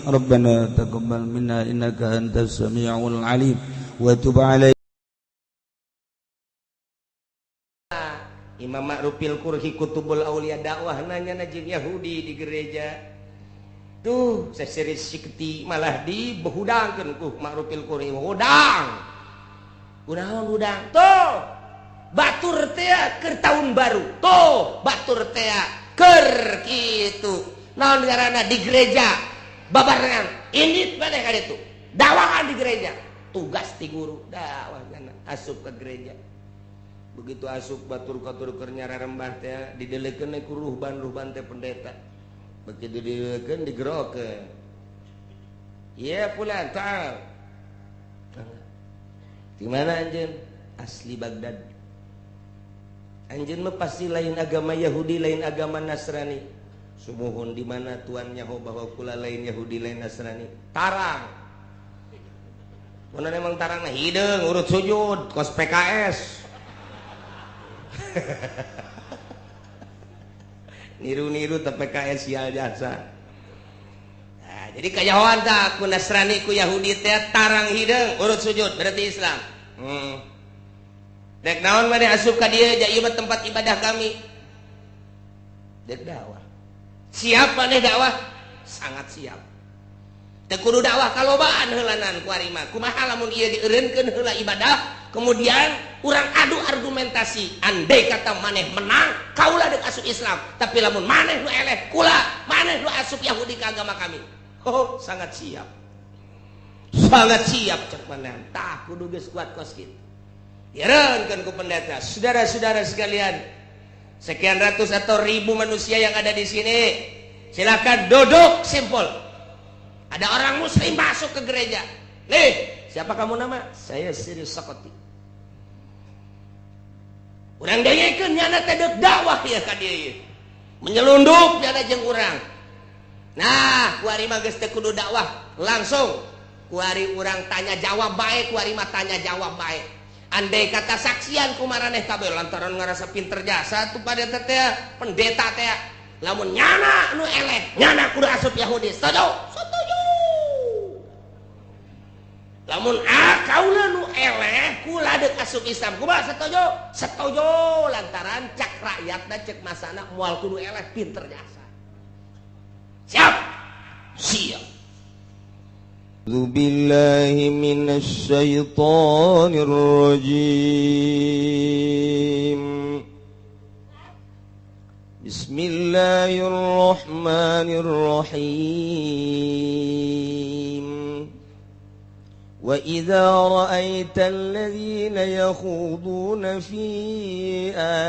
Rabbana taqabbal minna innaka antas samiul alim wa tub alaina. Imam Ma'rufil Qurhi Kutubul Aulia dakwah nanya najin Yahudi di gereja tuh seseri sikti malah dibehudangkeun ku Ma'rufil Qurhi hudang tuh batur teh keur tahun baru tuh batur teh keur kitu naon ngaranna di gereja babarengan ini maneh ka ditu dakwahan di gereja tugas ti guru dakwah asup ke gereja begitu asup batur-batur keur nyararembah teh didelekeun ku ruhban teh pendeta begitu didelekeun digerokeun ya fulan ta'al di mana anjeun asli Baghdad anjeun mah pasti lain agama Yahudi lain agama Nasrani sumuhun di mana Tuhan nyaho bahwa kula lain Yahudi lain Nasrani tarang mun emang tarangna hideung urut sujud kos PKS niru-niru teh PKS sial jasa nah, jadi kayahoan tak ku Nasrani ku Yahudi teh tarang hideung urut sujud berarti Islam dek naon maneh asup ka dieu ja ieu tempat ibadah kami dek dakwah siap maneh dakwah sangat siap teu kudu dakwah kalobaan heulanan ku ari mah kumaha lamun ieu dieureunkeun heula ibadah kemudian urang adu argumentasi andai kata maneh menang kaulah dek asup Islam tapi lamun maneh nu eleh kula maneh nu asup Yahudi ke agama kami oh sangat siap cek maneh tah kudu geus kuat kos kitu dieureunkeun ku pendeta saudara-saudara sekalian sekian ratus atau ribu manusia yang ada di sini silakan duduk simpul ada orang muslim masuk ke gereja nih siapa kamu nama saya Siri Sakoti urang dengekeun nyana teh deuk dakwah ya ka dieu menyelundup nyana jeung urang nah kuari mah geus teu kudu dakwah langsung kuari urang tanya jawab bae kuari mah tanya jawab bae andai kata saksian kumaraneh kabeh lantaran ngarasa pinter jasa tuh pada teh pendeta teh lamun nyana nu eleh nyana kudu asup Yahudi setuju lamun kaula nu eleh kula deuk asup Islam kumaha setuju lantaran cak rakyatna cek masana moal kudu eleh pinter jasa siap أعوذ بالله من الشيطان الرجيم بسم الله الرحمن الرحيم وإذا رأيت الذين يخوضون في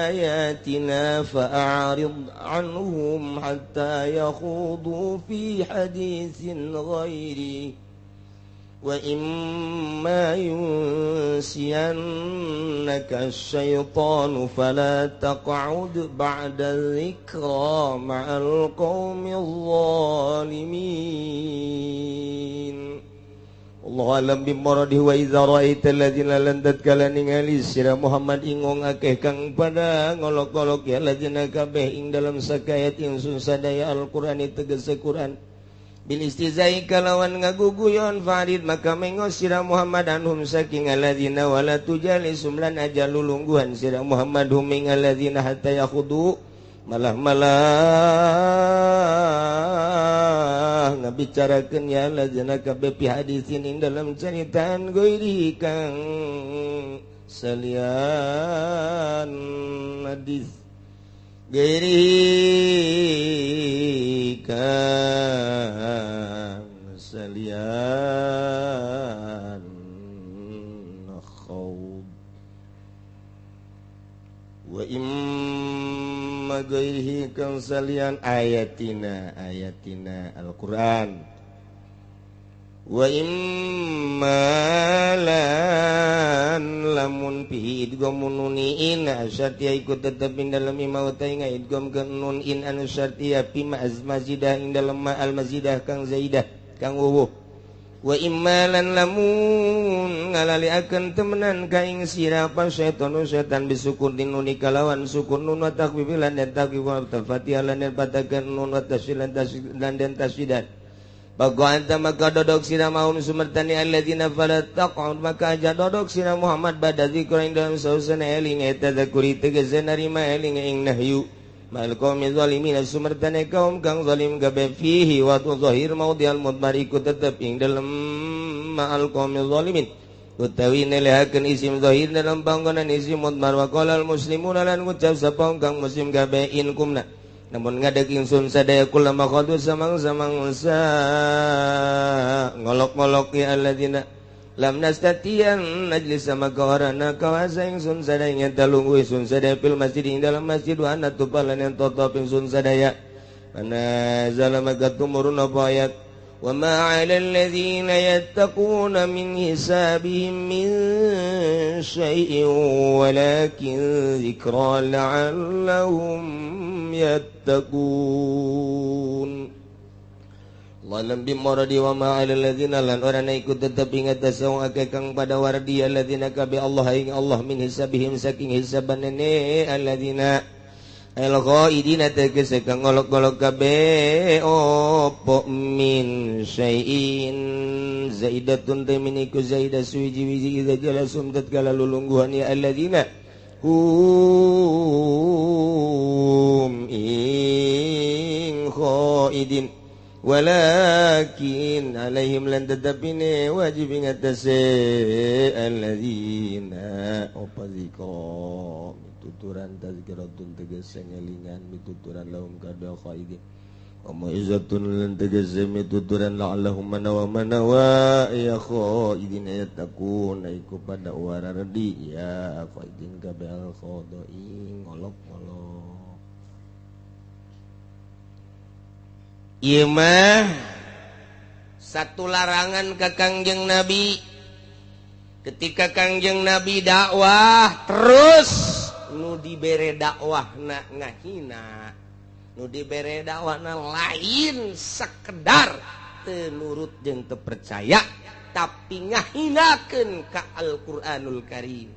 آياتنا فأعرض عنهم حتى يخوضوا في حديث غيره وإما ينسينك الشيطان فلا تقعد بعد الذكرى مع القوم الظالمين Allah alam bimaradih wa idza ra'aital ladzina landat kala ningali sira Muhammad ingong akeh kang pada ngolok-olok ya ladzina kabeh ing dalam sakayat ingsun sadaya Al-Qur'an tegese Qur'an bil istizai kalawan ngaguguyon farid maka mengos sira Muhammad anhum saking alladzina wala tujalisum lan aja lulungguhan sira Muhammad hum ing alladzina hatta yakhudu malah ngabicarakeun ya alladzina kabeh pi hadisin ing dalam caritaan goiri kang salian hadis gerikan salian khawb wa imma gerikan salian ayatina Al-Quran wa immalan lamun pi idgham nunin asyatiya ikut tetep ing dalam imautai ngaidgham ke nun in anu syatiya pi mazidah ing dalam ma al mazidah kang zaidah kang wuwuh wa immalan lamun ngalaliakeun temenan ka ing sira pa setan bisukun din nun kalawan sukun nun wa takwilan dan takwif wa tafatiha lan patakeun nun wa tasyilan dan tasyidan Bago anta maka dodok sira maum sumertani alladzina falat taq'ud maka aja dodok sira Muhammad bada zikra ing dalam sausana eling eta zakuri tegese narima eling ing nahyu mal qaumi zalimin sumertani kaum kang zalim gabe fihi wa zahir maudhi'al mudmariku tetep ing dalam ma'al qaumi zalimin utawi nelehakeun isim zahir dalam panggonan isim mudmar wa qalal muslimuna lan ngucap sapa kang muslim gabe in kumna namun ngadeg ingsun sadaya kula makhadu samang-samang sa ngolok-ngolok ya alladzina lam nastatiyan najlis sama kawarana kawasa ingsun sadaya talunggu ingsun sadaya fil masjid ing dalam masjid wa anna tupalan yang totop ingsun sadaya mana zalama gatumurun apa ayat wa ma 'alal ladzina yattaquna min hisabihim min syai'in walakin dzikra la'allahum yattaqun walam bimoradi wa ma'ala alladzina lan orana ikut tetap ingat tasawang ake kang pada wardi alladzina kabi Allah ing Allah min hisabihim saking hisaban nene alladzina al-ghaidina tegese kang ngolok-ngolok kabe opo min syai'in zaidatun teminiku zaidah suwiji-wiji idza jalasum tatkala lulungguhan ya alladzina hum ing khaidin walakin alaihim lan tetapine wajib ingatase alladzina opa zikra mituturan tazkiratun tegese ngelingan mituturan lahum kada khaidin wa mu'izzatun lan tegese mituturan la'allahum manawa ya khaidin yatakun iku pada warardi ya khaidin kabel khodoing ngolok-ngolok ieu mah satu larangan ka Kangjeng Nabi ketika Kangjeng Nabi dakwah terus nu dibere dakwahna ngahina nu dibere dakwahna lain sekedar teu nurut jeung teu percaya tapi ngahinakeun ka Al-Qur'anul Karim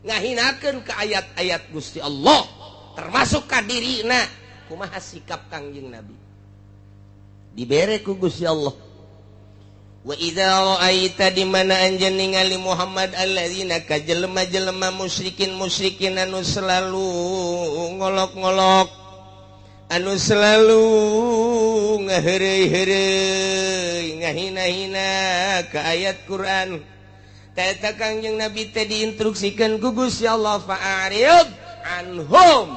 ngahinakeun ka ayat-ayat Gusti Allah termasuk ka dirina kumaha sikap Kangjeng Nabi dibere ku Gusti Allah wa idza ra'aita di mana anjeun ningali Muhammad alladzina ka jelema-jelema musyrikin anu selalu ngolok-ngolok anu selalu ngaheureuy-heureuy ngahina-hina ka ayat Quran eta Kangjeng Nabi teh diinstruksikeun ku Gusti Allah fa'arid anhum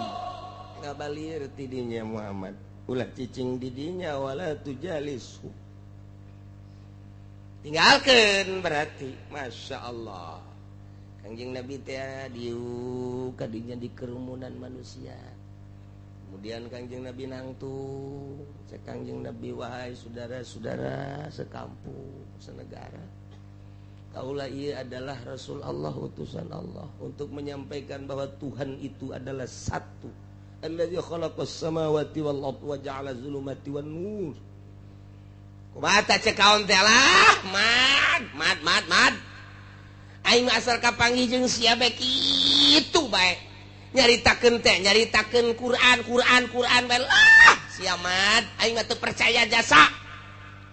ngabalir ti dinya Muhammad ulah cicing didinya wala tujalisu tinggalkan berarti Masya Allah Kangjeng Nabi teh diu kadinya di kerumunan manusia kemudian Kangjeng Nabi nangtung cek Kangjeng Nabi wahai saudara-saudara sekampung senegara kaulah ia adalah Rasul Allah utusan Allah untuk menyampaikan bahwa Tuhan itu adalah satu alladzi khalaqas samawati wal ardi wa ja'ala zulumati wan nur. Kumaha cek kaon teh lah, mad. Aing asal kapanggih jeung sia bae kitu bae. Nyaritakeun Quran bae lah. Sia mad, aing mah teu percaya jasa.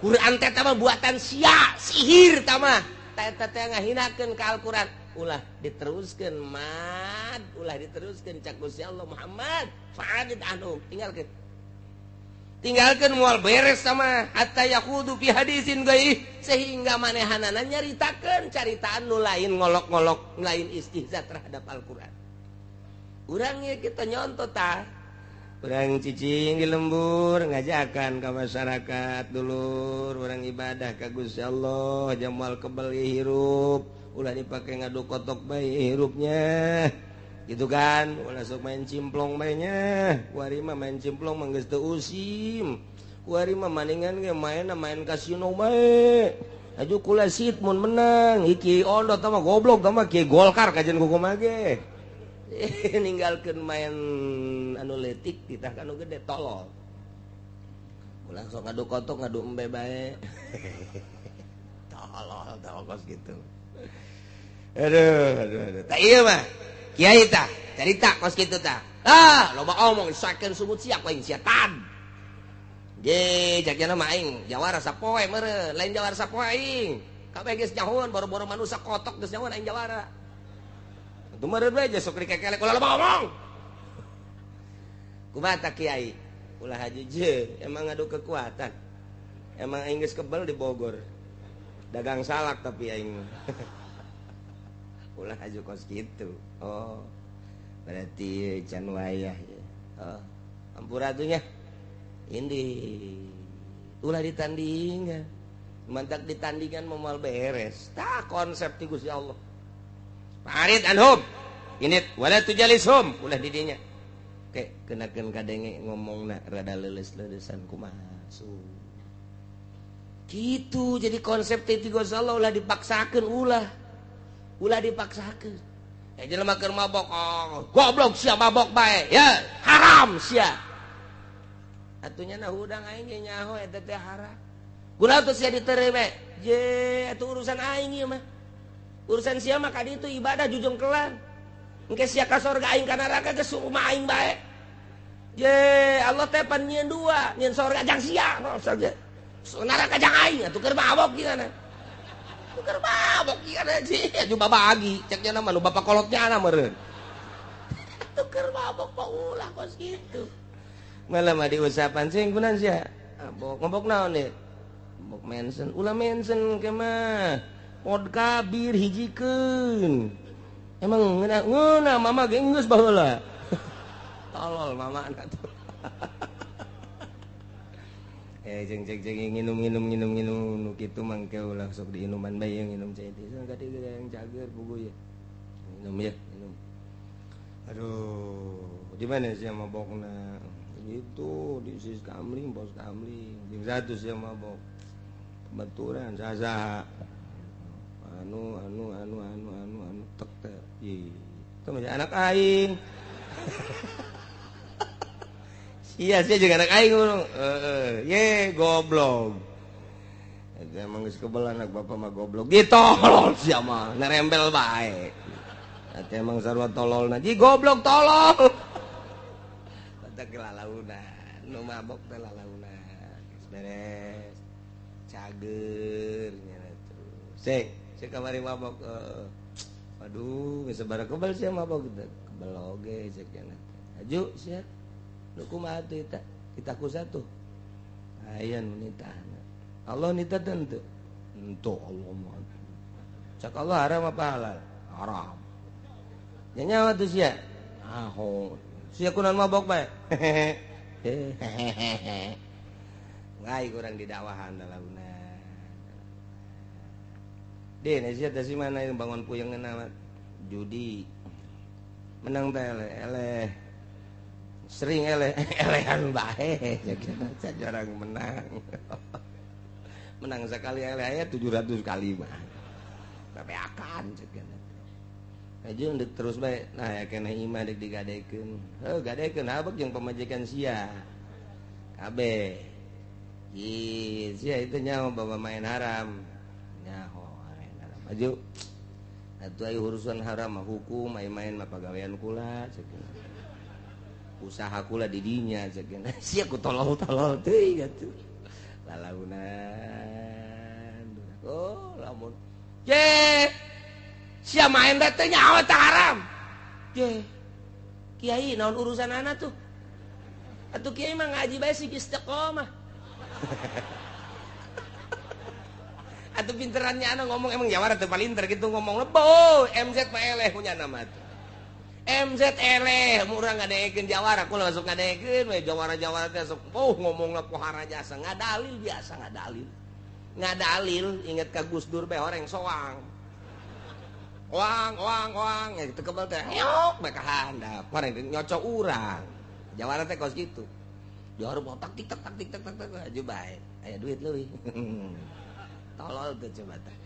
Quran teh mah buatan sia, sihir tah mah. Eta teh ngahinakeun ka Al-Qur'an. Ulah diteruskeun mad, ulah diteruskeun cak Gusti Allah Muhammad. Fa'adid anhum, tinggalkeun moal beres sama hatta yaqudu fi hadisin gaih sehingga manehanana nyaritakeun caritaan nu lain ngolok-ngolok lain istihza terhadap Al-Qur'an. Urang ye kita nyontot tah. Urang cicing di lembur ngajakan ka masyarakat dulur urang ibadah ka Gusti Allah jamal kebal hirup. Ulah dipake ngadu kotok bae hirupnya gitu kan ulah sok main cimplong bae nya kuari mah main cimplong mah geus teu usim kuari mah maningan ge main kasino bae aju kula sit mun menang iki ondot mah goblok mah kieu Golkar kajen kumaha ge ninggalkeun main anu leutik ditah anu gede tolol ulah sok ngadu kotok ngadu embe bae tolol kos gitu. Aduh. Tak iya mah. Kiai tah, cerita kos kitu tah. Loba omong sakeun sumut siap aing setan. Ye, jaknya nama aing, jawara sapoe mere, lain jawara sapoe aing. Kabeh geus nyahoan boro-boro manusia kotok geus nyahoan aing jawara. Itu meureun we aja sok dikekelek ulah ngomong. Kumaha tak kiai? Ulah haji je, emang ngadu kekuatan. Emang aing geus kebal di Bogor. Dagang salak tapi aing. Ulah aju kos gitu. Oh. Berarti can wayah ya. Oh. Ampuratunya. Ini ulah ditandingan. Mantak ditandingan memal beres. Tak konsep ti Gusti Allah. Parit anhum. Init wala tujalishum ulah didinya. Oke, kenakeun kadenge ngomongna rada leuleus-leulesan kumaha. Gitu jadi konsep ti Gusti Allah ulah dipaksakeun ulah dipaksakeun. Jelema keur mabok, goblok sia mabok bae. Ya, haram sia. Atunya na hudang aing ge nyaho eta teh haram. Kunaon teh sia diterima? Je, atuh urusan aing ieu mah. Urusan sia mah ka ditu ibadah jujung kelan. Engke sia ka sorga aing ka neraka geus rumah aing bae. Je, Allah teh pan nyieun dua, nyieun sorga jang sia saja. Neraka jang aing atuh keur mabok gimana? Keur mabok ieu sih, aju babagi, ceknya nama lu bapak kolotnya na meureun. Keur mabok mah ulah kos kitu. Malah mah diusapan sing kunaon sia? Ngobok naon nih? Ngobok mention, ulah mention ke mah. Pod kabir hijikeun. Emang ngeuna mama ge geus baheula. Tolol mama atuh. Ceng nginum nu kitu mangke ulah sok diinuman bae nginum cai teh. Sang kade yang cager puguh ya. Minum ya, minum. Aduh, di mana sih mabokna? Itu di sis kamling, pos kamling. Jeung satu sih mabok. Kebetulan saha. Anu tek teh. Itu mah anak aing. Iya sih juga anak aing ngono. Ye goblok. Eta emang geus kebel anak bapak mah goblok. Ditolol sia mah, nerembel bae. Eta emang sarua tololna. Ji goblok tolol. Eta kelalauna. Nu mabok teh lalauna. Geus beres. Cager nya terus. Sik kamari mabok. Aduh, geus sabaraha kebal sia mabok teh. Kebal oge cek nya. Aju sia. Kumaha teh kita ku satu aya nu nitahna Allah nitah teu henteu Allah mah cak Allah haram apa halal haram nya nyawa teh sia sia kunaon mabok bae ngai kurang didakwahan dalamna den sia teh si mana yang bangun puyeungeunna judi menang teh eleh sering elehan bae jarang menang sekali eleh aya 700 kali mah tapi akan ceukna aja ndek terus bae nah ya keneh imah dek digadekeun gadekeun abek jeung pamajikan sia kabeh sia itu nyaho bawa main haram nyaho main haram aju atuh aya urusan haram mah hukum main-main mah pagawean kula ceukna usaha kula di dinya ceukna sia ku tolol-tolol teuing atuh lalaunan lamun je sia main teh nyawa teh haram je kiai naon urusan anak tuh atuh kiai mah ngaji bae sih istiqomah atuh pinterannya anak ngomong emang jawara teu palinter gitu ngomong lebo MZ mah eleh punya nama tuh MZ eleh murang ngadekeun jawara kula masuk ngadekeun we jawara-jawara teh sok ngomongna pohara jasa ngadalil biasa ngadalil inget ka Gus Dur bae horeng soang oang ya teu kebal teh yok bae ka handap horeng nyocok urang jawara teh kos kitu jawara botak tik tak aju bae aya duit leuwih tolol teh coba teh.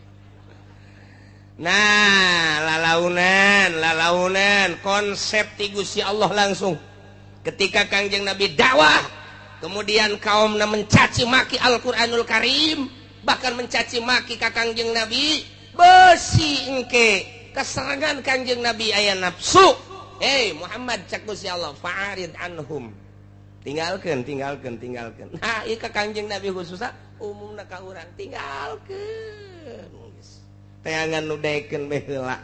Nah, lalaunan konsep ti Gusti Allah langsung ketika Kangjeng Nabi dakwah kemudian kaumna mencaci maki Al-Qur'anul Karim bahkan mencaci maki ka Kangjeng Nabi besi engke keserangan Kangjeng Nabi aya nafsu Muhammad cak Gusti Allah fa'arid anhum tinggalkan nah ieu ka Kangjeng Nabi khususna umumna ka urang tinggalkeun geus teangan nu daekeun baheula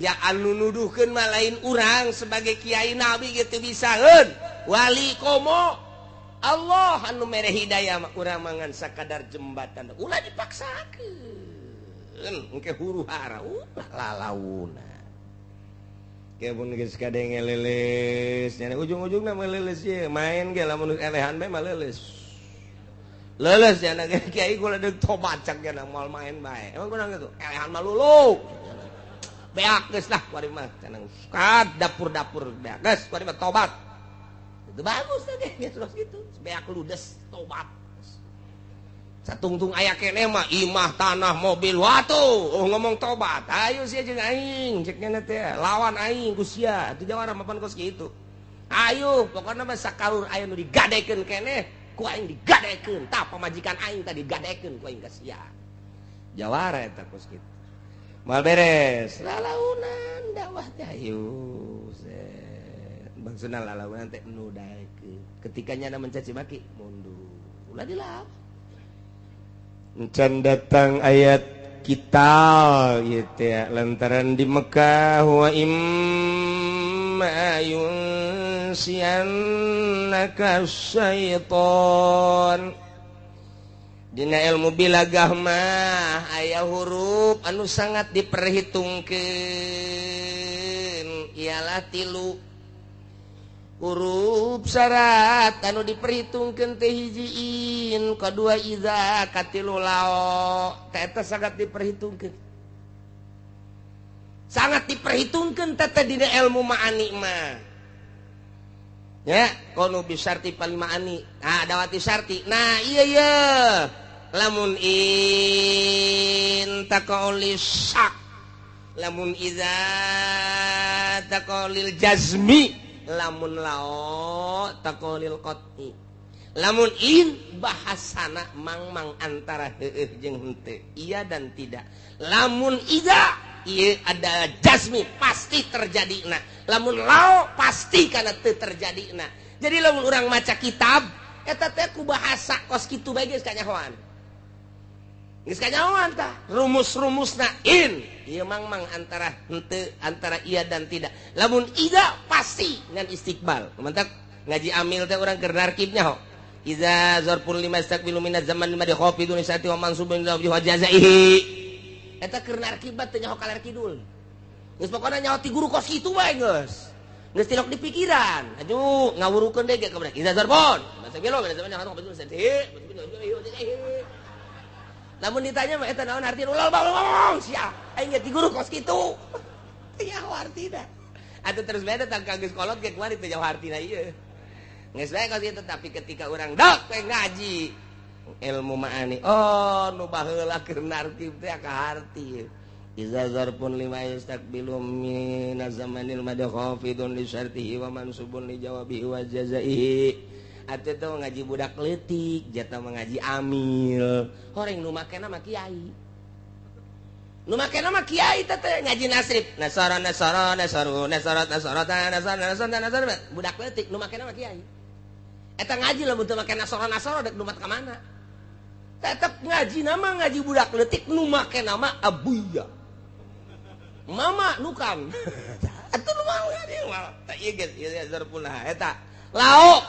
dia anu nuduhkeun mah lain urang sebagai kiai nabi gitu bisaeun wali komo Allah anu mere hidayah mah urang mangan sakadar jembatan ulah dipaksakeun engke huru-hara ulah lalauna mun geus kadenge leles nya ujung-ujungna mah leles ye main ge lamun elehan bae mah leles nya kiai kula deuk tobat cak nya moal main bae emang kunaon kitu elehan mah lulu beak geus lah kuari mah cenah kad dapur-dapur beak geus kuari mah tobat itu bagus teh terus gitu beak ludes tobat satungtung aya keneh mah imah tanah mobil watuh ngomong tobat ayo sia jeung aing cek nya teh lawan aing ku sia atuh jawara mapan kos kitu ayo pokona mah sakalur aya nu digadekeun keneh ku aing digadekeun tah pamajikan aing tadi digadekeun ku aing ka sia jawara eta kos kitu mal beres lalaunan dakwah teh ayo maksudna lalaunan teh nu daekeun ketika nyana mencaci maki mundur ulah dilawan can datang ayat kita gitu ya lantaran di Mekah wa imma yunsiyannaka syaiton dina ilmu bilagah mah aya huruf anu sangat diperhitungkeun ialah 3 huruf syarat anu diperhitungkeun teh hijiin kadua iza katilu lao teh eta sangat diperhitungkeun teh dina ilmu ma'ani mah ya kono bisarti pal ma'ani nah dawati syarti nah iya lamun in taqaulil syak lamun iza taqaulil jazmi lamun lao taqaulil qat'i lamun in bahasana mang antara heueuh jeung henteu iya dan tidak lamun iza ieu ada jazmi pasti terjadina lamun lao pasti kana teu terjadina jadi lamun urang maca kitab eta teh ku bahasa kos kitu bae geus kanyahoan tah rumus-rumusna in ieu mang antara henteu antara iya dan tidak lamun ida pasti ngan istiqbal mantap ngaji amil teh urang keur narkibnya ho iza zarful lima istaqbilu minaz zaman lima di khafidun isati wa mansubun ila wa jazaihi eta keur narkibat teh nyaho kaler kidul geus pokona nyaho ti guru kos kitu bae geus tilok di pikiran aju ngawurukeun deui ge ka budak iza zarfun istaqbilu minaz zaman nyaho khafidun isati namun ditanya mah eta naon artina ulah ngomong sia aing ti guru kos kitu teu nyaho artina atuh terus bae datang ka geus kolot ge kumaha teu nyaho artina ieu geus bae kos kitu tapi ketika urang dok teh ngaji ilmu ma'ani oh nu baheula keur nartib teh ka harti iza zarfun lima yastaqbilu min zamanil madkhafidun li syartihi wa mansubun li jawabihi wa jazaihi atuh tuh ngaji budak leutik jata mengaji amil horeng nu makena mah kiai teh ngaji nasrif nasara budak leutik nu makena mah kiai eta ngaji lamun teu make nasara dek numat ka mana tetep ngaji nama ngaji budak leutik nu makena mah abuya mama nukan atuh nu mau ngaji mah tah ieu geus ieu zarfullah eta lao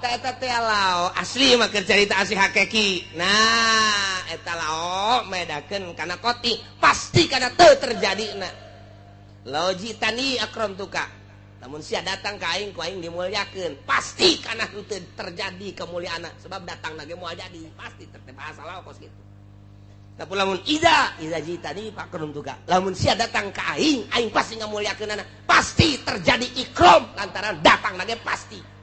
eta teh lao asli mah keur carita asli hakiki nah eta lao medakeun kana qoti pasti kana teu terjadina lao jitani akramtuka lamun sia datang ka aing ku aing dimulyakeun pasti kana teu terjadi kemuliaana sebab datangna ge moal jadi pasti teh bahasa lao kos kitu tapi lamun iza jitani akramtuka lamun sia datang ka aing pasti ngamulyakeunana pasti terjadi ikram lantaran datangna ge pasti.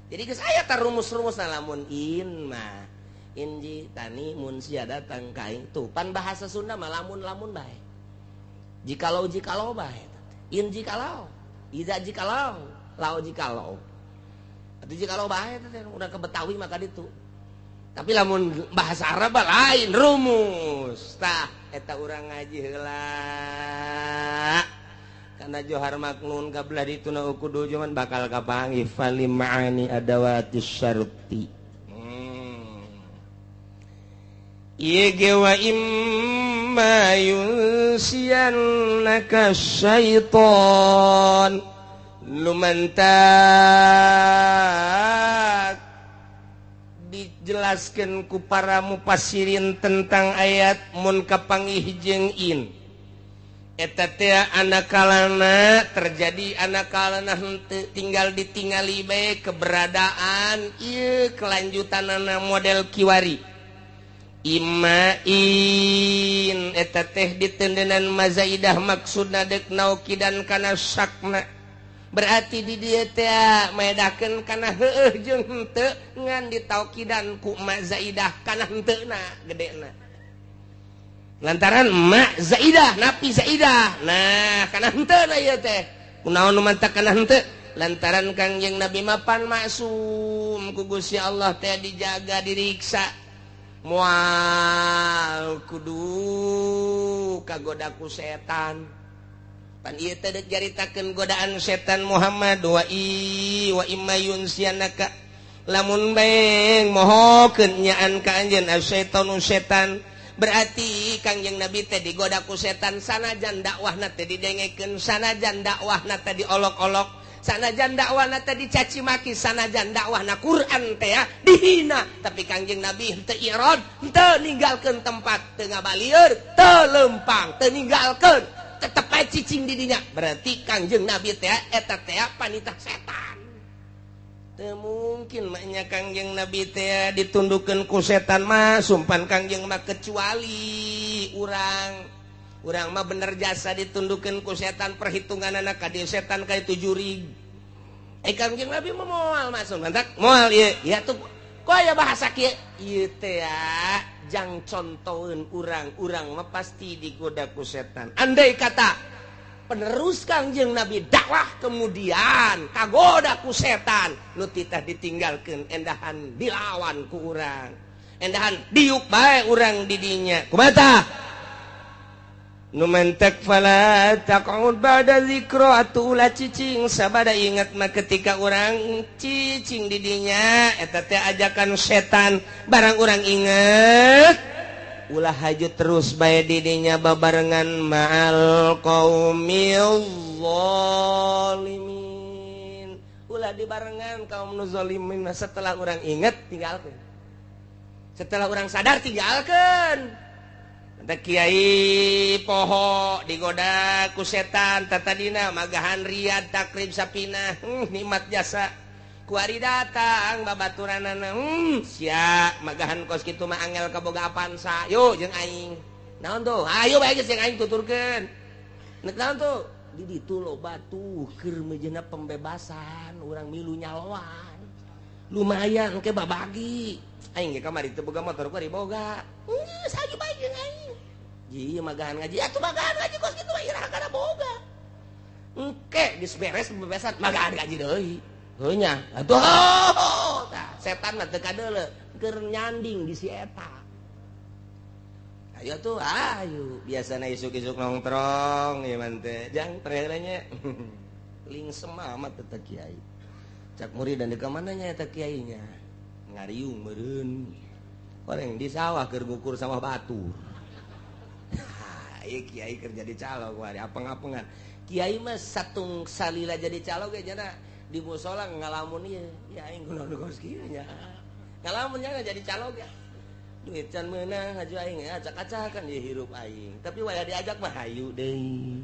Jadi geus aya tah rumus-rumus lamun in mah inji tani mun sia datang ka aing tuh pan bahasa Sunda mah lamun bae. Jikalau bae. In jikalau, iza jikalau, lao jikalau. Atuh jikalau bae teh udah ke Betawi maka ditu. Tapi lamun bahasa Arab lain rumus. Tah eta urang ngaji heula. karena johar maknun kablah dituna kudu cuman bakal kapanggih fali ma'ani adawati syarti Yege wa imma yunsiyannaka syaiton lumantak dijelaskan ku para mufassirin tentang ayat mun kapanggih jeung in eta teh anakalana terjadi anakalana henteu tinggal ditingali bae keberadaan ieu kelanjutanana model kiwari Imain eta teh ditendenan mazaidah maksudna dek naukidan kana sakna berarti di dieu teh maedakeun kana heueuh jeung henteu ngan ditaukidan ku mazaidah kana henteuna gedena lantaran ma zaidah napi zaidah nah kana henteuna ieu teh kunaon nu mantap kana henteu lantaran Kangjeng Nabi mapan maksum ku Gusti Allah teh dijaga diriksa moal kudu kagodaku setan pan ieu teh deuk jaritakeun godaan setan Muhammad wa imma yunsianaka lamun bae mohokeun nyaan ka anjeun asyaitonu setan berarti Kangjeng Nabi teh digodaku setan sanajan dakwahna teh didengekeun sanajan dakwahna teh diolok-olok sanajan dakwahna teh dicaci maki sanajan dakwahna Quran teh ya dihina tapi Kangjeng Nabi teu irad teu ninggalkeun tempat teu ngabalieur teu lempang teu ninggalkeun tetep ae cicing di dinya berarti Kangjeng Nabi teh eta teh panitah setan teu mungkin maknya Kangjeng Nabi teh ditundukkeun ku setan mah sumpan Kangjeng mah kecuali urang mah bener jasa ditundukkeun ku setan perhitunganana ka dieu setan ka itu jurig. Kangjeng Nabi mah moal masuk mantak moal ieu ya tuh ku aya bahasa kieu ieu teh jang contoheun urang mah pasti digoda ku setan. Andai kata penerus Kangjeng Nabi dakwah kemudian kagoda ku setan nu titah ditinggalkeun endahan dilawan ku urang endahan diuk bae urang di dinya kumaha numantak fala taqud ba'da zikra atuh ulah cicing sabada ingat mah ketika orang cicing di dinya eta teh ajakan setan barang orang inget ulah haju terus bae di dinya babarengan ma'al qaumil zalimin ulah dibarengan kaum nu zalimin setelah orang inget tinggalkeun setelah orang sadar tinggalkeun ada kiai poho digoda ku setan tatadina magahan riyad takrib sapinah nikmat jasa kuari datang babaturanana sia magahan kos kitu mah angel kaboga apansa yo jeung aing naon tuh ayo bae geus jeung aing tuturkeun nek naon tuh di ditu loba tuh keur meujeuna pembebasan urang milu nyaloan lumayan ke babagi aing ge kamari teu boga motor ku ari boga geus hayu bae jeung aing ji magahan ngaji atuh magahan ngaji kos kitu mah iraha kana boga engke geus beres pembebasan magahan ngaji deui heuh nya atuh tah setan mah teu kadeuleu keur nyanding di si eta ayo tuh ayo biasana isuk-isuk nongkrong ieu mah teh jang terenya lingsem amat teh kiai cak murid dan di kamana nya eta kiainya ngariung meureun goreng di sawah keur ngukur sawah batu ieu kiai keur jadi calo kuari apeng-apengan kiai mah satung salila jadi calo ge jana di mushola ngalamun ieu ya aing kunaon kos kieu nya ngalamun nya jadi calo ge duit can meunang haju aing acak-acakan ieu hirup aing tapi waya diajak mah hayu deui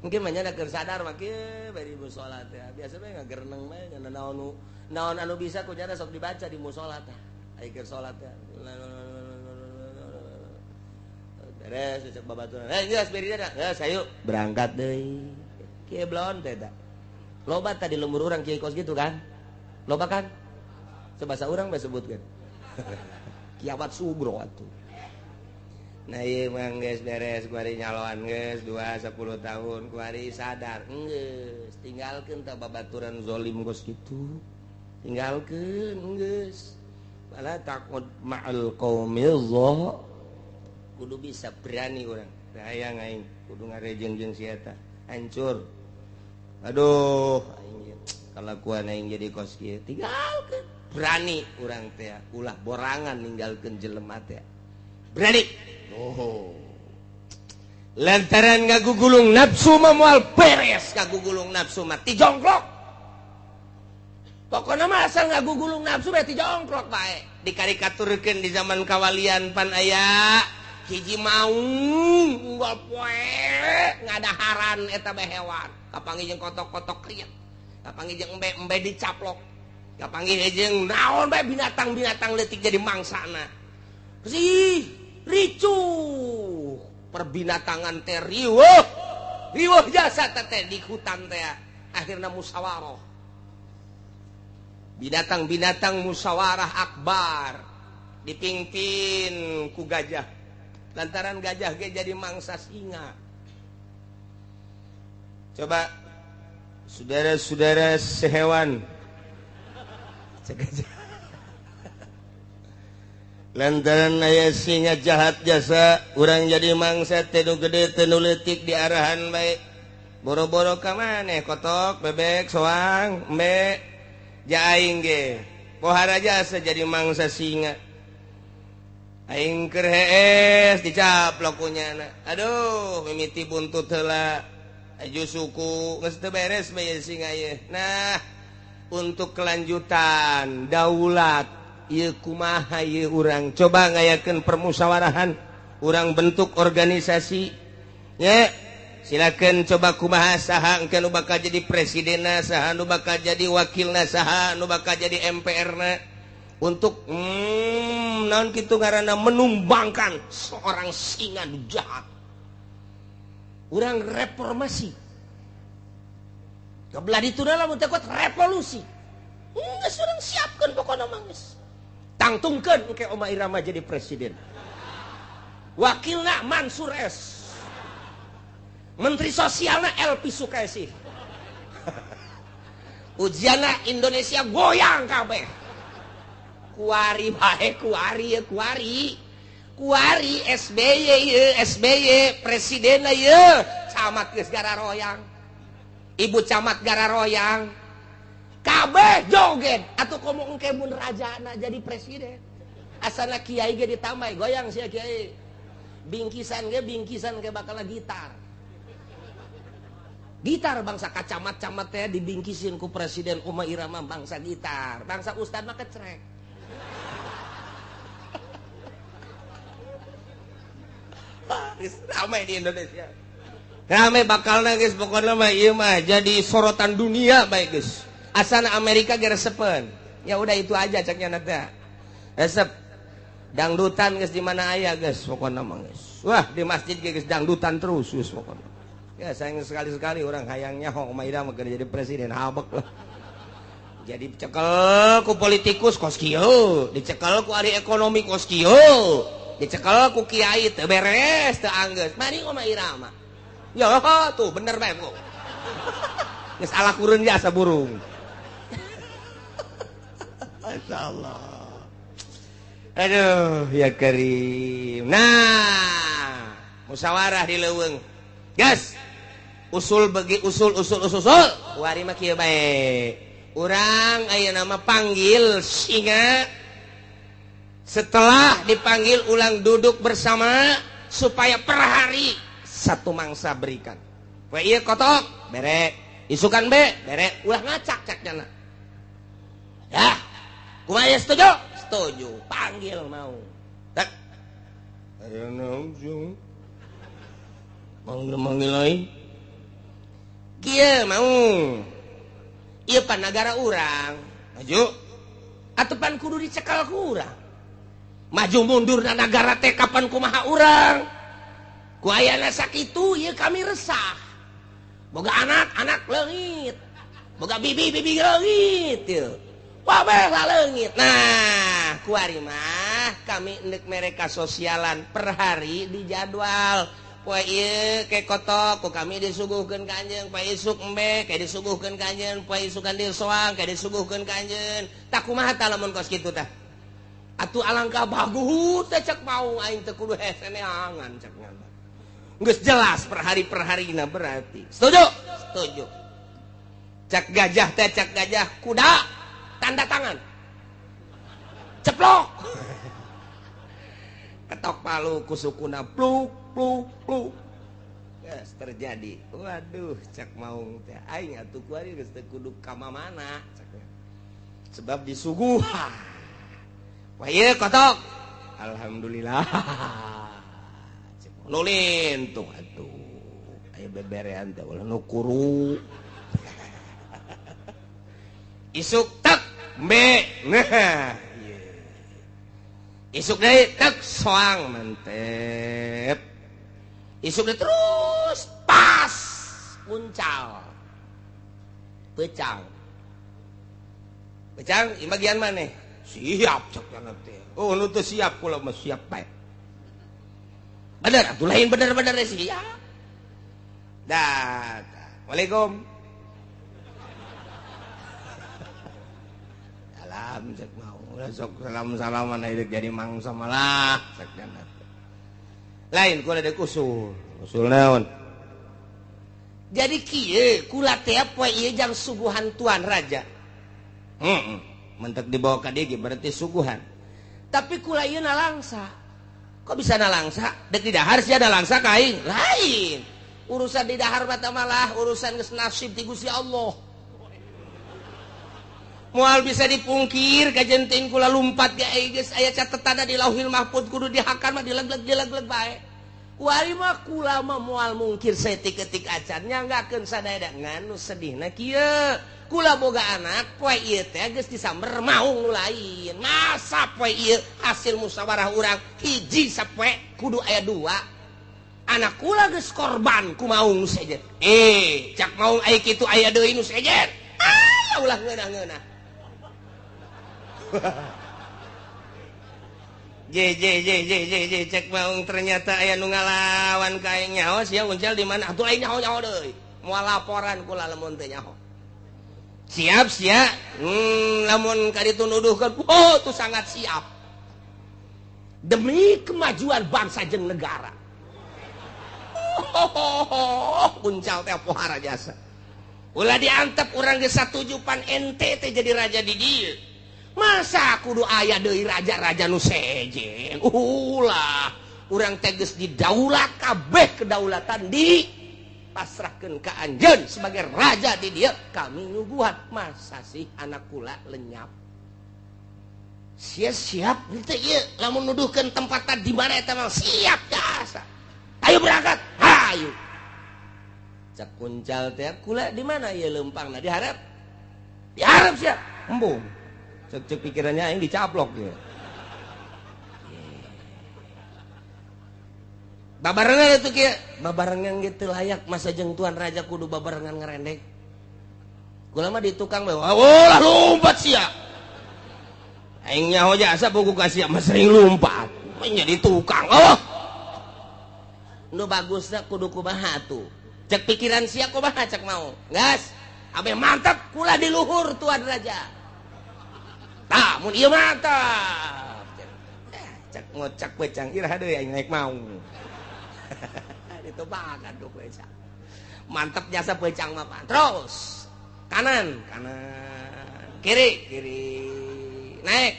mungkin mah nya keur sadar mah kieu bari mushola teh biasa bae ngagereneng bae nya naon anu bisa ku nya sok dibaca di mushola teh aya keur salat teh beres cek babaturan geus beri da geus ayo berangkat deui kieu blon teh da loba tadi lembur urang kiai kos gitu kan loba kan sebasa urang bae sebutkeun kiamat sugro atuh nah ieu mah geus beres kuari nyaloan geus 10 tahun kuari sadar geus tinggalkeun teh babaturan zalim kos kitu tinggalkeun geus bala taqud ma'al qaumil kudu bisa berani orang hayang aing kudu ngarejeng jeung si eta hancur. Aduh, kalakuan aing jadi kos kieu tinggalkeun. Berani urang teh ulah borangan ninggalkeun jelema teh. Berani. Oh. Lantaran ngagugulung nafsu mah moal beres ngagugulung nafsu mah ti jongklok. Pokona mah asal ngagugulung nafsu mah ti jongklok bae. Dikarikaturkeun di zaman kawalian pan aya hiji maung unggal poe ngadaharan eta bae hewan. Kapanggih jeung kotok-kotok kriet. Kapanggih jeung embe-embe dicaplok. Kapanggih jeung naon bae binatang-binatang leutik jadi mangsana. Sih, ricuh. Perbinatangan teh riweuh jasa teh di hutan teh akhirna musyawarah. Binatang-binatang musyawarah akbar dipimpin ku gajah. Lantaran gajah ge jadi mangsa singa. Coba saudara-saudara sehewan gajah. Lantaran aya singa jahat jasa urang jadi mangsa teh nu gede teh nu leutik di arahan bae. Boro-boro ka maneh kotok bebek soang embe ja aing ge pohara jasa jadi mangsa singa. Aing keur hees dicaplok ku nyana. Aduh mimiti buntut heula aju suku geus teu beres bae singa ieu. Nah untuk kelanjutan daulat ieu kumaha ieu urang coba ngayakeun permusawarahan urang bentuk organisasi ya silakeun coba kumaha saha engke nu bakal jadi presidenna saha nu bakal jadi wakilna saha nu bakal jadi MPR-na untuk naon kitu ngaranna menumbangkan seorang singa nu jahat urang reformasi kebelah dituna lamun teh kuat revolusi geus urang siapkeun pokona mah geus tangtungkeun engke Oma Irama jadi presiden. Wakilna Mansur S. Menteri sosialna Elpi Sukaesih. Ujianna Indonesia goyang kabeh. Kuari bae kuari. Kuari SBY presidenna ieu camat geus gara royang. Ibu camat gara royang. Kabeh joget atuh komo engke mun rajana jadi presiden asana kiai ge ditamai goyang sia kiai bingkisan ge bakal gitar bangsa kacamat-camat teh dibingkisin ku presiden Uma Irama bangsa gitar bangsa ustad mah kecrek ramai di Indonesia ramai bakalna geus pokona mah ieu mah jadi sorotan dunia bae geus asana Amerika ge resepen. Ya udah itu aja ceknya nanti. Resep dangdutan geus di mana aya geus pokona mah geus. Wah, di masjid ge geus dangdutan terus geus pokona. Ya sayang sekali-sekali orang hayangnya Oma Irama keur jadi presiden habek lah. Jadi dicekel ku politikus kos kieu, dicekel ku ahli ekonomi kos kieu, dicekel ku kiai teu beres teu anggeus. Mari Oma Irama. Ya tuh bener bae kok. Geus ala kureun jasa burung. Masyaallah. Aduh, ya Karim. Nah, musyawarah di leuweung. Gas. Usul bagi usul. Kuari mah kieu bae. Urang aya nama panggil singa. Setelah dipanggil ulang duduk bersama supaya per hari satu mangsa berikan. Poe ieu kotok, bere. Isukan be, bere. Ulah ngacak caknya. Ya. Kumaha setuju? Setuju. Panggil mau. Tak. Ayo naon manggil lain. Kieu mau. Ieu pan nagara urang. Maju. Atupan kudu dicekal ku urang. Maju mundur na nagara teh kapan kumaha urang. Ku ayana sakitu ieu kami resah. Boga anak leungit. Boga bibi leungit teu. Wabeh leungit. Nah, kuari mah kami endek mereka sosialan per hari di jadwal. Poe ieu ke kotok ku kami disuguhkeun ka anjeun, poe isuk embe ke disuguhkeun ka anjeun, poe isukan dieu soang ke disuguhkeun ka anjeun. Tah kumaha tah lamun kos kitu tah? Atuh alangkah bagus teh cek mau aing teh kudu hese neangan cekna. geus jelas per hari berarti setuju cak gajah kuda tanda tangan ceplok ketok palu kusukuna pluk yes, terjadi waduh cak maung teh aing atuh kuari geus teu kudu ka mana sebab disuguhan wah ieu kotok alhamdulillah nulin tuh atuh aya beberean teh ulah nu kuru isuk tek mbe nah isuk deui tek soang mantep isuk deui terus pas puncal pecang di bagian mana siap cek teh oh nu teu siap kula mah siap bae bener atuh lain bener siap dah Waalaikum salam cek mau sok salam-salaman hidup jadi mangsa malah cek dana lain kula deuk usul naon jadi kieu kula teh poe ieu jang suguhan tuan raja mentek dibawa ka dieu berarti suguhan tapi kula ieu nalangsa kok bisa nalangsa dek di dahar sia nalangsa ka aing lain urusan di dahar mata malah urusan geus nasib ti Gusti Allah moal bisa dipungkir kajenting kula lumpat ge geus aya catetana di Lauhil Mahfuz kudu dihakan mah dileg-leg bae kuari mah kula mah moal mungkir saeutik-eutik acan nyanggakeun sadaya nganu sedihna kieu kula boga anak poe ieu teh geus disamber maung nu lain masa poe ieu hasil musyawarah urang hiji sapoe kudu aya dua anak kula geus korban ku maung nu sejen cak maung aya kitu aya deui nu sejen ulah ngeunah je cek maung ternyata aya nu ngalawan ka aing nyaho sia uncel di mana atuh aing nyaho deui moal laporan kula lamun teu nyaho siap sia lamun ka ditu nuduhkeun oh tuh sangat siap demi kemajuan bangsa jeung negara uncal teh pohara jasa ulah diantep urang geus satuju pan ente teh jadi raja di dieu masa kudu aya deui raja-raja nu sejen ulah urang teh geus didaulat kabeh kedaulatan di pasrahkeun ka anjeun sebagai raja di dieu kami nyuguhan masa sih anak kula lenyap siap teh ieu lamun nuduhkeun tempatna di mana eta mah siap jasa ayo berangkat hayu cak kuncal teh kula di mana ieu leumpangna diharap sia embung cek pikirannya aing dicaplok ya babarengan itu kieu babarengan gitu layak masa jeung tuan raja kudu babarengan ngerendek kula mah di tukang bae lah lompat sia aing nyaho jasa buku ka sia mah sering lompat nya di tukang nu bagusna kudu kumaha atuh cek pikiran sia kumaha cek mau gas abe mantep kula di luhur tuan raja tah mun ieu mantep cek ngocak pecang iraha deui aing naik mau itu bagan tuh pecang mantap jasa pecang mah terus kanan kiri naik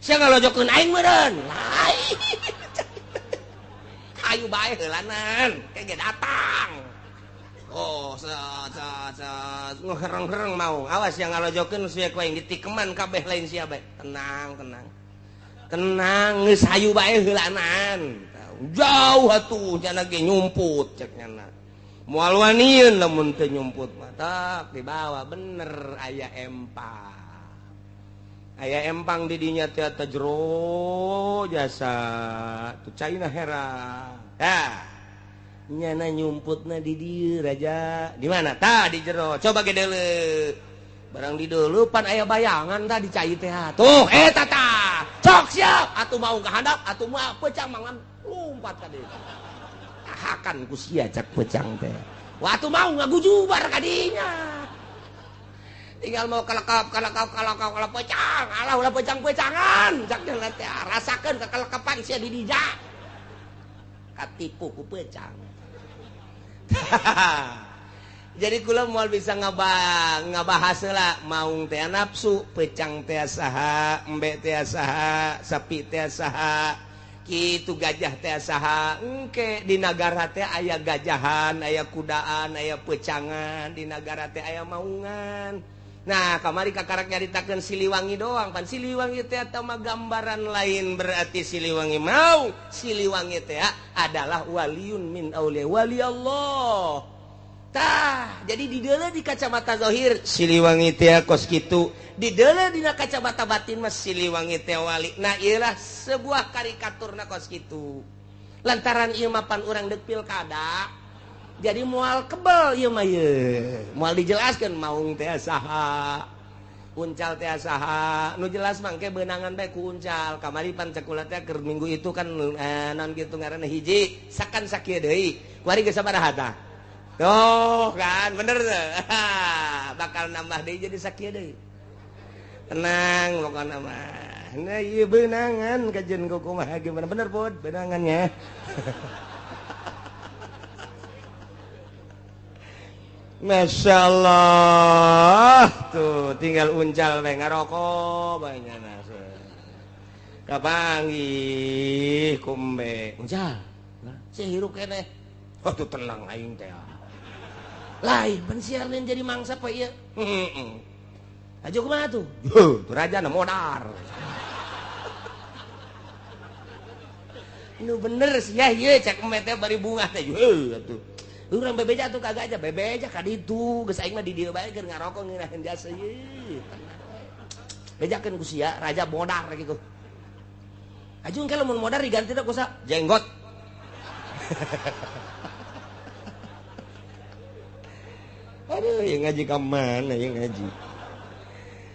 sia ngalojokeun aing meureun lain ayu bae heulanan kege datang ngehereng-hereng mau awas yang ngalojokeun sia ku aing ditikeman kabeh lain sia bae tenang geus hayu bae heulanan jauh atuh cenah ge nyumput cek cenah moal wanieun lamun teu nyumput mah tak dibawa bener aya empang di dinya teh jero jasa tu caina heran nyana nyumputna di dieu raja di mana tah di jero coba ge deuleu barang di deuleu pan aya bayangan tah di cai teh tuh eta tah sok siap atuh mau ka handap atuh mah pecang mangan lompat ka dieu tahakan ku sia cak pecang teh waktu mau ngagujubar ka dinya tinggal mau kalakap pecang alah ulah pecang-pecangan cak teh rasakeun kekalekapan sia di dinya katipu ku pecang. Jadi kula moal bisa ngabahas lah maung teh nafsu, pecang teh saha, embe teh saha, sapi teh saha, kitu gajah teh saha. Engke di nagara teh aya gajahan, aya kudaan, aya pecangan, di nagara teh aya maungan. Nah, kamari kakarak nyaritakeun Siliwangi doang, pan Siliwangi teh eta mah gambaran lain, berarti Siliwangi mau. Siliwangi teh adalah waliun min auliya wali Allah. Tah, jadi di dalam di kacamata zahir Siliwangi teh kos kitu, di dalam dina kacamata batin mas Siliwangi teh wali. Nah, ialah sebuah karikaturna kos kitu. Lantaran ieu mapan urang deuk pilkada, jadi moal kebal ieu mah ye. Moal dijelaskeun maung teh saha, uncal teh saha. Nu jelas mangke beunangan bae ku uncal. Kamari pan cekula teh keur minggu itu kan naon kitu ngaranna hiji, sakan sakieu deui. Kuari geus sabaraha tah? Tuh kan bener tuh. Bakal nambah deh jadi sakieu deui. Tenang pokokna mah. Nah ieu beunangan kajen kumaha gimana bener Bud beunangannya. Masya Allah tuh tinggal uncal bae ngarokok bae nyana. Kapanggih kumbe uncal. Si hirup keneh. Oh tuh tenang aing teh. Lain pensiarnin jadi mangsa apa iya? Aja kemana tuh? Tuh raja na modar. Nu bener sih ya iya cek emete bari bunga teh. Atuh. Urang bebeja tuh kagak aja bebeja ka ditu. Geus aing mah di dieu bae keur ngarokok ngeunaheun jasa ieu. Bejakeun ku sia raja modar gitu. Ajung kalau mun modar diganti da ku sa jenggot. Aduh, yang ngaji ke mana yang ngaji?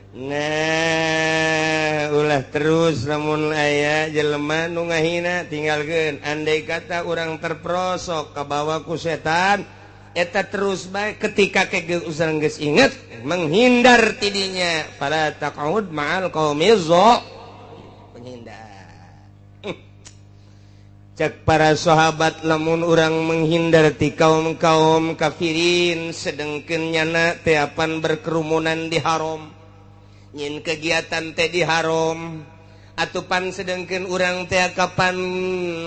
Nah, ulah terus namun aya jelema nu ngahina tinggalkeun. Andai kata orang terperosok ka bawah ku setan, eta terus bae ketika kege usang geus inget menghindar tidinya. Fala taqud ma'al qaumiz menghindar. Cak para sahabat lamun urang menghindar ti kaum-kaum kafirin sedengkeun nyana teh apan berkerumunan di haram. Nyin kegiatan teh di haram. Atupan sedengkeun urang teh kapan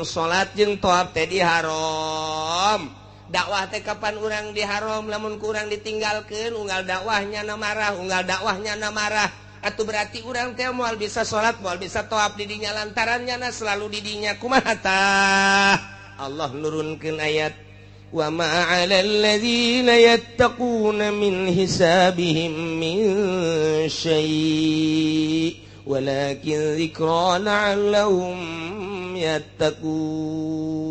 salat jeung thawaaf teh di haram. Dakwah teh kapan urang di haram lamun ku urang ditinggalkeun unggal dakwahnya na marah, unggal dakwahnya na marah. Atuh berarti urang teh moal bisa salat, moal bisa thawaaf di dinya lantarannya na selalu di dinya kumaha tah? Allah nurunkeun ayat wa ma 'alal ladzina yattaquna min hisabihim min syai' walakin dzikra la'allahum yattaqun.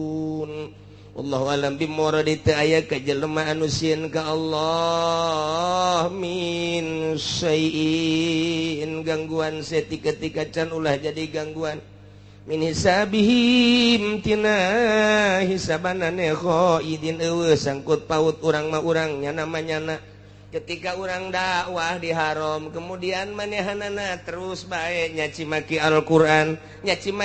Wallahu alam bimurad teu aya ka jelema anu sieun ka Allah min syai'in gangguan setika-tika can ulah jadi gangguan min hisabihim tina hisabanane khaidin eueuh sangkut paut urang mah urang nyana manyana ketika urang dakwah di haram kemudian manehanana terus bae nyaci maki Al-Qur'an nyaci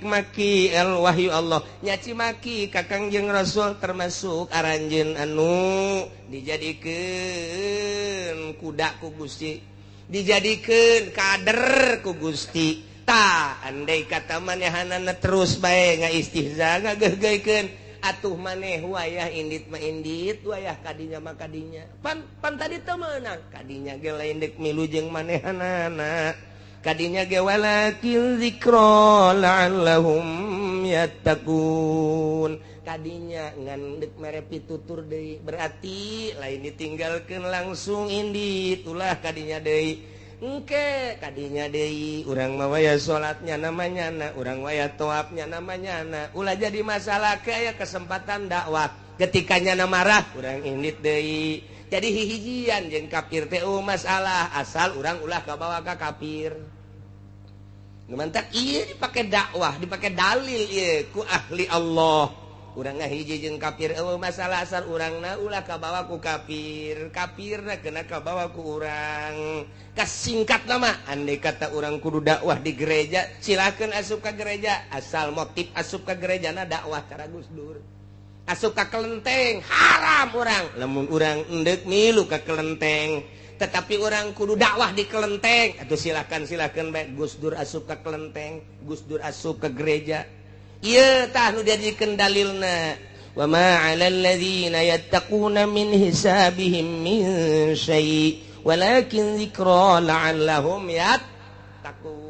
maki al-wahyu Allah nyaci maki kakang jeung Rasul termasuk aranjeun anu dijadikeun kuda ku Gusti dijadikeun kader ku Gusti tah andai kata manehanana terus bae ngaistihza ngageugeuykeun atuh maneh wayah indit mah indit wayah kadinya mah kadinya pan tadi teu meunang kadinya ge lain dek milu jeung manehanana kadinya ge walakin dzikra la'allahum yattaqun kadinya ngan deuk mere pitutur deui berarti lain ditinggalkeun langsung indit ulah kadinya deui engke kadinya deui urang mah waya salatnya namanya na urang waya thawaafnya namanya na ulah jadi masalah ke aya kesempatan dakwah ketikanya na marah urang indit deui jadi hihijian jeung kafir teh masalah asal urang ulah kabawa ka kafir ngemantak ieu dipake dakwah dipake dalil ieu ku ahli Allah urang hiji jeung kafir masalah asal urang na ulah kabawa ku kafir kafirna kena kabawa ku urang kasingkat nama andai kata urang kudu dakwah di gereja silakan asup ka gereja asal motif asup ka gereja na dakwah cara Gus Dur asup ka kelenteng haram urang lamun urang endek milu ka kelenteng tetapi orang kudu dakwah di kelenteng atuh silakan baik Gus Dur asup ka kelenteng Gus Dur asup ka gereja ieu tah nu dijadikeun dalilna wa ma 'alal ladzina yattaquna min hisabihim min syai' walakin dzikra la'allahum yattaqun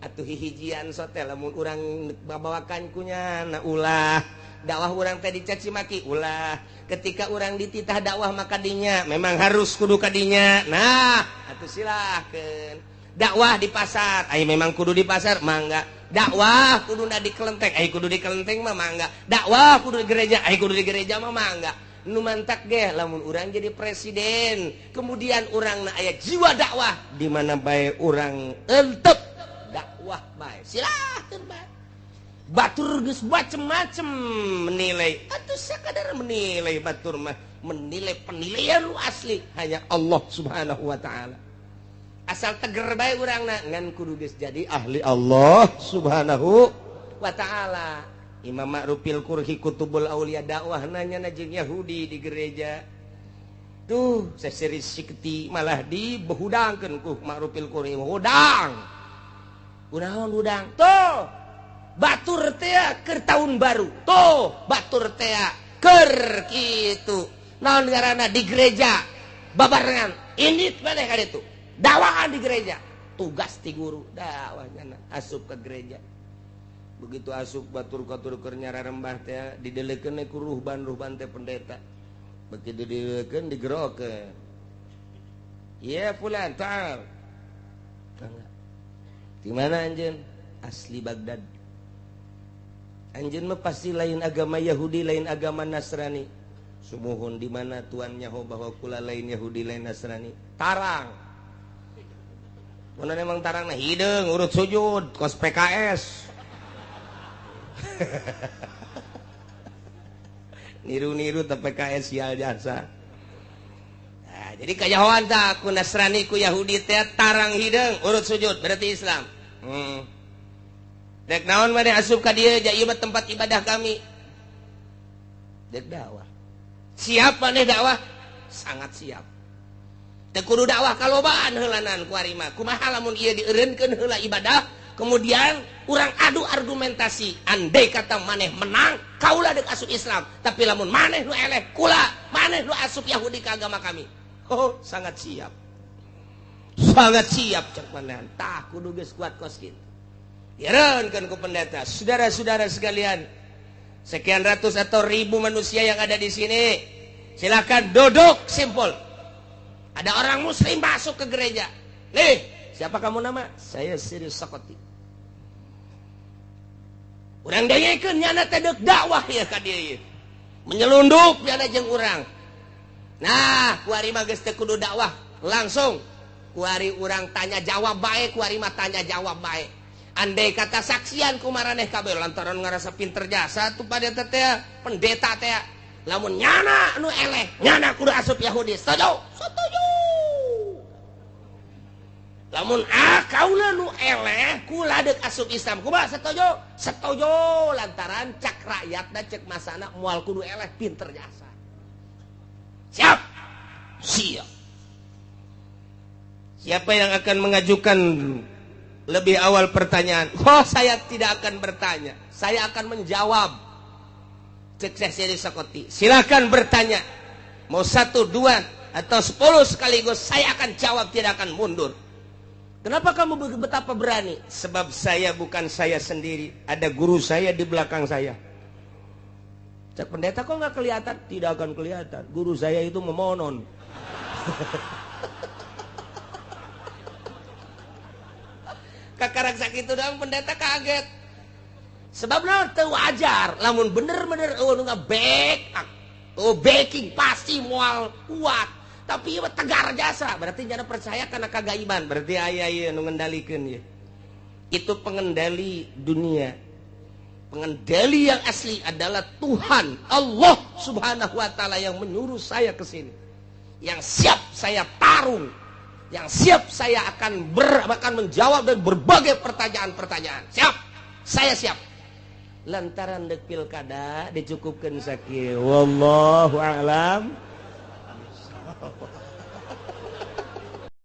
atuh hijian sote lamun urang babawakan kunyana ulah dakwah urang teh dicaci maki ulah ketika urang dititah dakwah maka dinya memang harus kudu kadinya nah atuh silakeun dakwah di pasar ai memang kudu di pasar mangga dakwah kudu di kelenteng ai kudu di kelenteng mah mangga dakwah kudu di gereja ai kudu di gereja mah mangga nu mantak ge lamun urang jadi presiden kemudian urang na aya jiwa dakwah di mana bae urang entep dakwah bae silakeun bae batur geus macem-macem menilai atuh sakadar menilai batur mah menilai penilaian lu asli hanya Allah Subhanahu wa taala asal teger bae urangna ngan kudu geus jadi ahli Allah Subhanahu wa taala. Imam Ma'rufil Qurhi Kutubul Aulia dakwah nanya jeung Yahudi di gereja tuh seseri sikti malah dibehudangkeun ku Ma'rufil Qurhi hudang unaon hudang tuh batur teh keur tahun baru tuh batur teh keur kitu naon ngaranna di gereja babarengan ini maneh ka ditu dakwaan di gereja tugas ti guru dakwahnya asup ke gereja begitu asup batur katur keur nyararembah teh didelekeun ku ruhban teh pendeta begitu didelekeun digerokeun ya fulan ta'al di mana anjeun asli Baghdad anjeun mah pasti lain agama Yahudi lain agama Nasrani sumuhun di mana Tuhan nyaho bahwa kula lain Yahudi lain Nasrani tarang mana memang tarang na hideung urut sujud kos PKS niru-niru teh PKS sial jasa nah, jadi kajahoan tah ku Nasrani ku Yahudi teh tarang hideung urut sujud berarti Islam dek naon maneh asup ka dieu ja ieu tempat ibadah kami dek dakwah siap maneh dakwah sangat siap teu kudu dakwah kalobaan heulanan ku ari mah kumaha lamun ieu dieureunkeun heula ibadah kemudian urang adu argumentasi andai kata maneh menang kaula dek asup Islam tapi lamun maneh nu eleh kula maneh nu asup Yahudi ka agama kami oh sangat siap cek maneh tah kudu geus kuat kos kitu dieureunkeun ku pendeta saudara-saudara sekalian sekian ratus atau ribu manusia yang ada di sini silakan duduk simpul ada orang muslim masuk ke gereja nih siapa kamu nama saya Siri Sakoti urang dengekeun nyana teh deuk dakwah ya ka dieu menyelundup nyana jeung urang nah kuari mah geus teu kudu dakwah langsung kuari urang tanya jawab bae kuari mah tanya jawab bae andai kata saksian ku maraneh kabeh lantaran ngarasa pinter jasa tuh pada teh pendeta teh lamun nyana nu eleh nyana kudu asup Yahudi setuju lamun kaula nu eleh kula deuk asup Islam kumaha setuju lantaran cak rakyatna cek masana moal kudu eleh pinter jasa siap siapa yang akan mengajukan lebih awal pertanyaan saya tidak akan bertanya saya akan menjawab cek Siri Sakoti silakan bertanya mau 1, 2 atau 10 sekaligus saya akan jawab tidak akan mundur. Kenapa kamu betapa berani? Sebab saya bukan saya sendiri, ada guru saya di belakang saya. Cek pendeta kok nggak kelihatan? Tidak akan kelihatan, guru saya itu memonon. Kakarang sakit itu dong pendeta kaget. Sebab teu wajar, lamun bener-bener backing pasti moal kuat. Tapi ieu tegar jasa, berarti jangan percaya karena kagaiban. Berarti aya ieu nu ngendalikeun ieu. Itu pengendali dunia. Pengendali yang asli adalah Tuhan Allah Subhanahu wa Ta'ala yang menyuruh saya ke sini. Yang siap saya tarung, yang siap saya akan menjawab dan berbagai pertanyaan-pertanyaan. Siap, saya siap. Lantaran dek pilkada dicukupkan sakit. Wallahu a'lam.